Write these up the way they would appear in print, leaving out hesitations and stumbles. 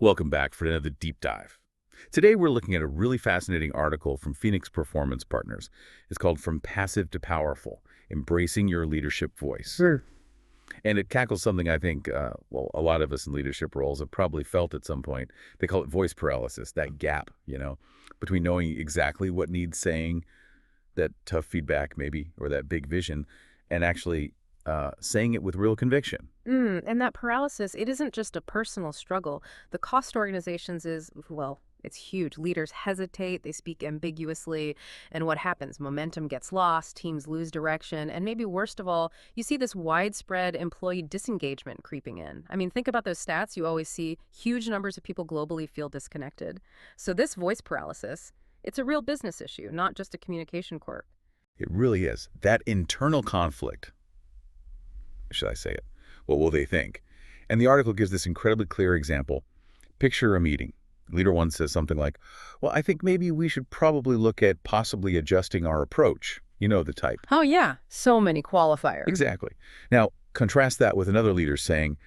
Welcome back for another deep dive. Today we're looking at a really fascinating article from Phoenix Performance Partners. It's called From Passive to Powerful, Embracing Your Leadership Voice. Sure. And it tackles something I think, a lot of us in leadership roles have probably felt at some point. They call it voice paralysis, that gap, between knowing exactly what needs saying, that tough feedback maybe, or that big vision, and actually saying it with real conviction. And that paralysis, it isn't just a personal struggle. The cost organizations is, well, it's huge. Leaders hesitate, they speak ambiguously, and what happens? Momentum gets lost, teams lose direction, and maybe worst of all, you see this widespread employee disengagement creeping in. I mean, think about those stats. You always see huge numbers of people globally feel disconnected. So this voice paralysis, it's a real business issue, not just a communication quirk. It really is. That internal conflict, should I say it? What will they think? And the article gives this incredibly clear example. Picture a meeting. Leader one says something like, well, I think maybe we should probably look at possibly adjusting our approach. You know the type. Oh, yeah. So many qualifiers. Exactly. Now, contrast that with another leader saying,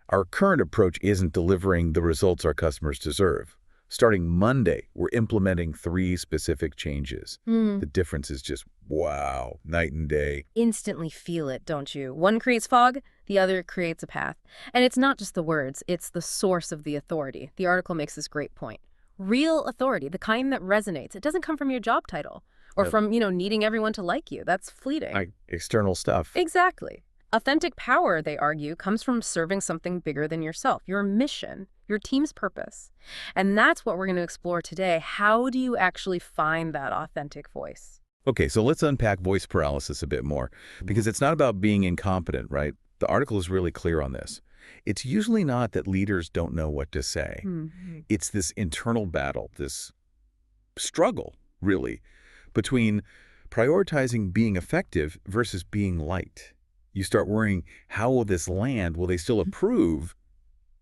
our current approach isn't delivering the results our customers deserve. Starting Monday, we're implementing 3 specific changes. The difference is just, wow, night and day. Instantly feel it, don't you? One creates fog, the other creates a path. And it's not just the words, it's the source of the authority. The article makes this great point. Real authority, the kind that resonates, it doesn't come from your job title or Yep. from, needing everyone to like you. That's fleeting. External stuff. Exactly. Authentic power, they argue, comes from serving something bigger than yourself, your mission, your team's purpose. And that's what we're going to explore today. How do you actually find that authentic voice? Okay, so let's unpack voice paralysis a bit more, because it's not about being incompetent, right? The article is really clear on this. It's usually not that leaders don't know what to say. It's this internal battle, this struggle, really, between prioritizing being effective versus being light. You start worrying, how will this land? Will they still approve?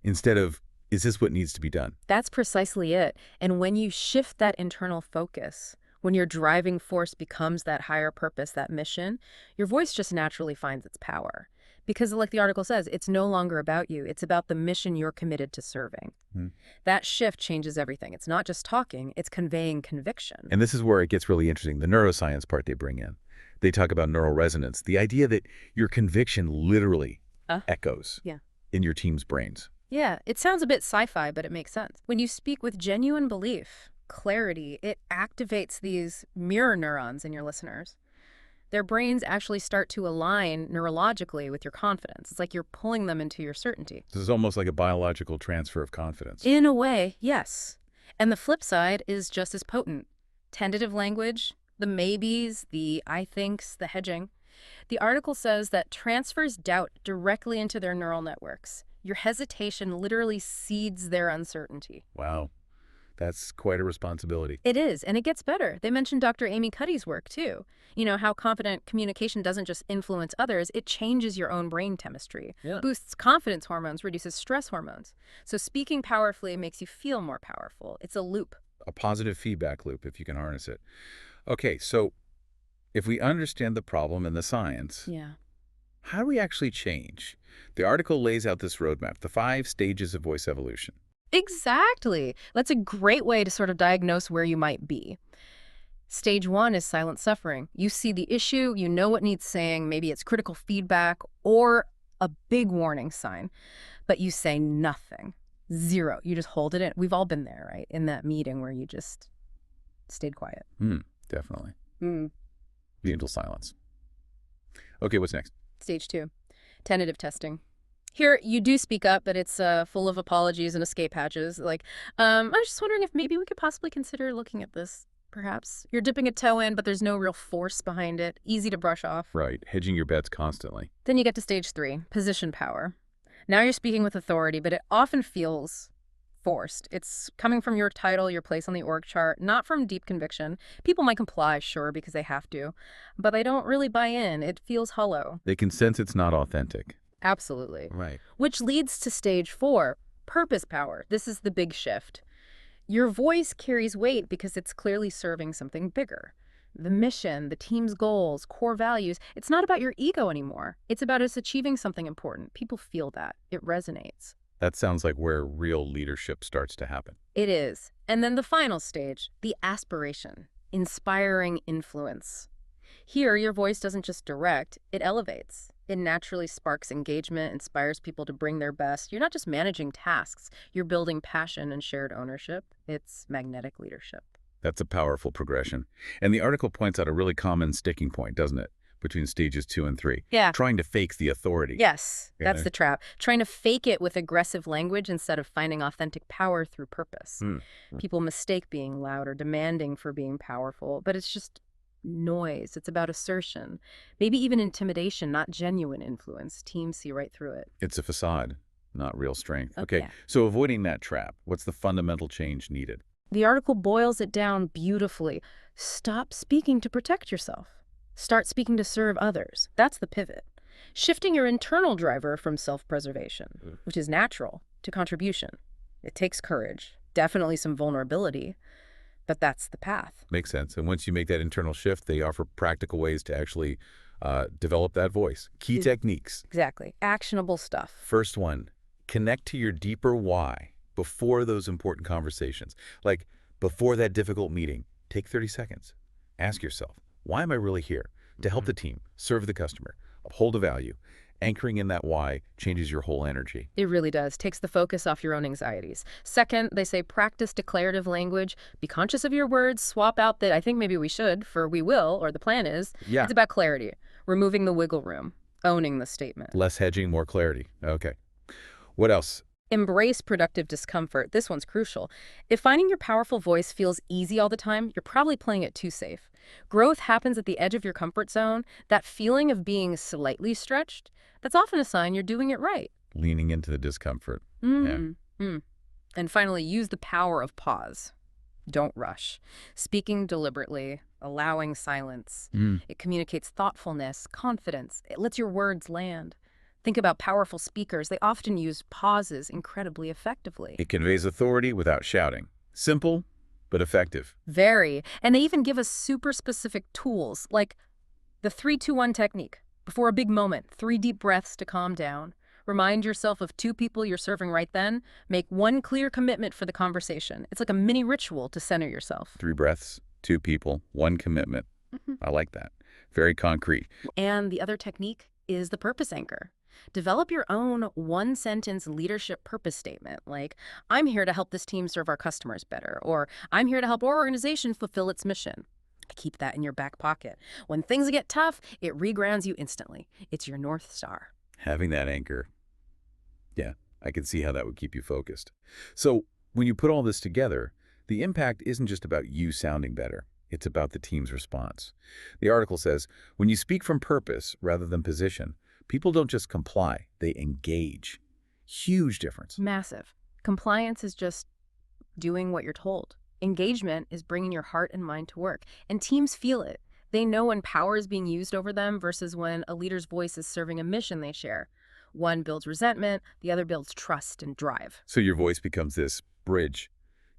Instead of, is this what needs to be done? That's precisely it. And when you shift that internal focus, when your driving force becomes that higher purpose, that mission, your voice just naturally finds its power. Because like the article says, it's no longer about you. It's about the mission you're committed to serving. Hmm. That shift changes everything. It's not just talking, it's conveying conviction. And this is where it gets really interesting, the neuroscience part they bring in. They talk about neural resonance, the idea that your conviction literally echoes Yeah. in your team's brains. Yeah, it sounds a bit sci-fi, but it makes sense. When you speak with genuine belief, clarity, it activates these mirror neurons in your listeners. Their brains actually start to align neurologically with your confidence. It's like you're pulling them into your certainty. This is almost like a biological transfer of confidence. In a way, yes. And the flip side is just as potent. Tentative language, the maybes, the I thinks, the hedging. The article says that transfers doubt directly into their neural networks. Your hesitation literally seeds their uncertainty. Wow, that's quite a responsibility. It is, and it gets better. They mentioned Dr. Amy Cuddy's work, too. How confident communication doesn't just influence others, it changes your own brain chemistry, boosts confidence hormones, reduces stress hormones. So speaking powerfully makes you feel more powerful. It's a loop. A positive feedback loop, if you can harness it. Okay, so if we understand the problem and the science, Yeah. how do we actually change? The article lays out this roadmap, the 5 stages of voice evolution. Exactly. That's a great way to sort of diagnose where you might be. Stage 1 is silent suffering. You see the issue, you know what needs saying, maybe it's critical feedback or a big warning sign, but you say nothing. Zero. You just hold it in. We've all been there, right? In that meeting where you just stayed quiet. Definitely. Mm. Until silence. Okay, what's next? Stage 2, tentative testing. Here, you do speak up, but it's full of apologies and escape hatches. Like, I was just wondering if maybe we could possibly consider looking at this, perhaps. You're dipping a toe in, but there's no real force behind it. Easy to brush off. Right, hedging your bets constantly. Then you get to stage 3, position power. Now you're speaking with authority, but it often feels forced. It's coming from your title, your place on the org chart, not from deep conviction. People might comply, sure, because they have to, but they don't really buy in. It feels hollow. They can sense it's not authentic. Absolutely. Right. Which leads to stage 4, purpose power. This is the big shift. Your voice carries weight because it's clearly serving something bigger. The mission, the team's goals, core values, it's not about your ego anymore. It's about us achieving something important. People feel that. It resonates. That sounds like where real leadership starts to happen. It is. And then the final stage, the aspiration, inspiring influence. Here, your voice doesn't just direct, it elevates. It naturally sparks engagement, inspires people to bring their best. You're not just managing tasks, you're building passion and shared ownership. It's magnetic leadership. That's a powerful progression. And the article points out a really common sticking point, doesn't it? Between stages 2 and 3. Yeah. Trying to fake the authority. Yes, You that's know? the trap. Trying to fake it with aggressive language instead of finding authentic power through purpose. Hmm. People mistake being loud or demanding for being powerful, but it's just noise. It's about assertion, maybe even intimidation, not genuine influence. Teams see right through it. It's a facade, not real strength. Oh, Okay, yeah. so avoiding that trap, what's the fundamental change needed? The article boils it down beautifully. Stop speaking to protect yourself. Start speaking to serve others. That's the pivot. Shifting your internal driver from self-preservation, which is natural, to contribution. It takes courage, definitely some vulnerability, but that's the path. Makes sense. And once you make that internal shift, they offer practical ways to actually develop that voice. Key Mm. techniques. Exactly. Actionable stuff. First one, connect to your deeper why before those important conversations. Like before that difficult meeting, take 30 seconds. Ask yourself, why am I really here? To help the team, serve the customer, uphold a value. Anchoring in that why changes your whole energy. It really does. Takes the focus off your own anxieties. Second, they say practice declarative language. Be conscious of your words. Swap out the I think maybe we should for we will, or the plan is. Yeah. It's about clarity. Removing the wiggle room. Owning the statement. Less hedging, more clarity. Okay. What else? Embrace productive discomfort. This one's crucial. If finding your powerful voice feels easy all the time, you're probably playing it too safe. Growth happens at the edge of your comfort zone. That feeling of being slightly stretched, that's often a sign you're doing it right. Leaning into the discomfort. Mm. And finally, use the power of pause. Don't rush. Speaking deliberately, allowing silence. Mm. It communicates thoughtfulness, confidence. It lets your words land. Think about powerful speakers. They often use pauses incredibly effectively. It conveys authority without shouting. Simple, but effective. Very. And they even give us super specific tools, like the 3-2-1 technique. Before a big moment, 3 deep breaths to calm down. Remind yourself of 2 people you're serving right then. Make 1 clear commitment for the conversation. It's like a mini ritual to center yourself. 3 breaths, 2 people, 1 commitment. I like that. Very concrete. And the other technique is the purpose anchor. Develop your own 1-sentence leadership purpose statement, like, I'm here to help this team serve our customers better, or I'm here to help our organization fulfill its mission. Keep that in your back pocket. When things get tough, it regrounds you instantly. It's your North Star. Having that anchor. Yeah, I can see how that would keep you focused. So when you put all this together, the impact isn't just about you sounding better. It's about the team's response. The article says, when you speak from purpose rather than position, people don't just comply, they engage. Huge difference. Massive. Compliance is just doing what you're told. Engagement is bringing your heart and mind to work. And teams feel it. They know when power is being used over them versus when a leader's voice is serving a mission they share. One builds resentment, the other builds trust and drive. So your voice becomes this bridge,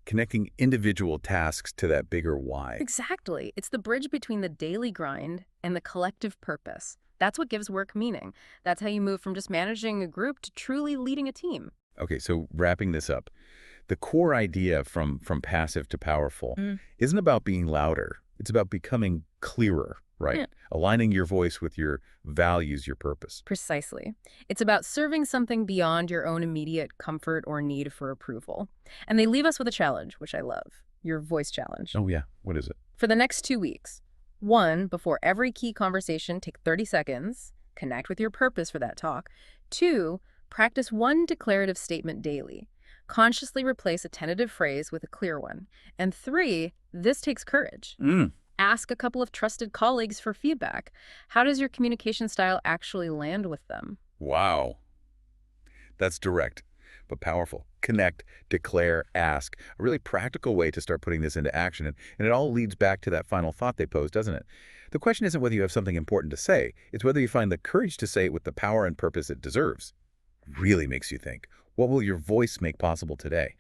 connecting individual tasks to that bigger why. Exactly. It's the bridge between the daily grind and the collective purpose. That's what gives work meaning. That's how you move from just managing a group to truly leading a team. Okay, so wrapping this up, the core idea from passive to powerful isn't about being louder. It's about becoming clearer, right? Yeah. Aligning your voice with your values, your purpose. Precisely. It's about serving something beyond your own immediate comfort or need for approval. And they leave us with a challenge, which I love. Your voice challenge. Oh yeah, what is it? For the next 2 weeks. 1, before every key conversation, take 30 seconds. Connect with your purpose for that talk. 2, practice 1 declarative statement daily. Consciously replace a tentative phrase with a clear one. And 3, this takes courage. Ask a couple of trusted colleagues for feedback. How does your communication style actually land with them? Wow. That's direct, but powerful. Connect, declare, ask. A really practical way to start putting this into action. And it all leads back to that final thought they posed, doesn't it? The question isn't whether you have something important to say. It's whether you find the courage to say it with the power and purpose it deserves. Really makes you think, what will your voice make possible today?